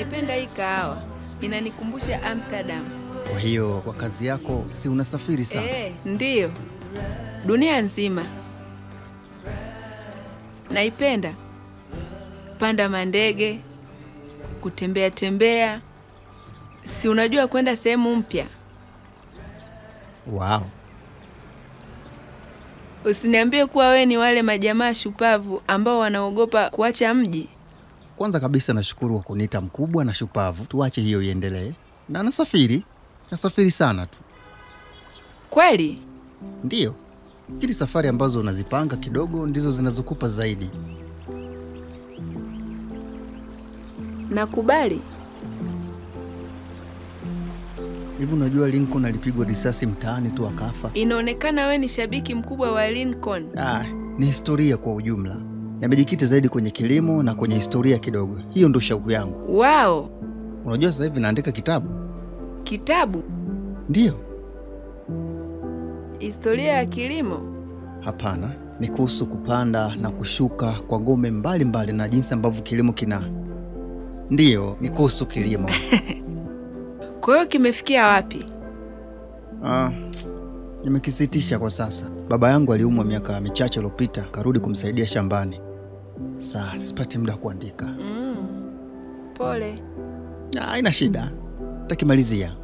Napenda hii kahawa. Inanikumbusha Amsterdam. Kwa hiyo kwa kazi yako si unasafiri sana? Ndiyo. Dunia nzima. Naipenda. Panda mandege, kutembea tembea. Si unajua kwenda sehemu mpya? Wow. Usiniambie kuwa wewe ni wale majamaa shupavu ambao wanaogopa kuacha mji. Kwanza kabisa nashukuru kwa kuniita mkubwa na shupavu. Tuache hiyo iendelee. Na nasafiri sana tu. Kweli? Ndiyo. Kile safari ambazo unazipanga kidogo ndizo zinazokupa zaidi. Nakubali. Hivi unajua Lincoln alipigwa risasi mtaani tu akafa? Inaonekana wewe ni shabiki mkubwa wa Lincoln. Ni historia kwa ujumla. Nimejikita zaidi kwenye kilimo na kwenye historia kidogo. Hiyo ndio shauku yangu. Wow. Unajua sasa hivi naandika kitabu. Kitabu? Ndiyo. Historia ya kilimo? Hapana, ni kuhusu kupanda na kushuka kwa ngome mbalimbali na jinsi ambavyo kilimo Ndiyo, ni kuhusu kilimo. Kwa hiyo kimefikia wapi? Nimekisitisha kwa sasa. Baba yangu aliumwa miaka michache iliyopita, karudi kumsaidia shambani. Sasa sipati muda kuandika. Pole. Haina shida. Takimalizia.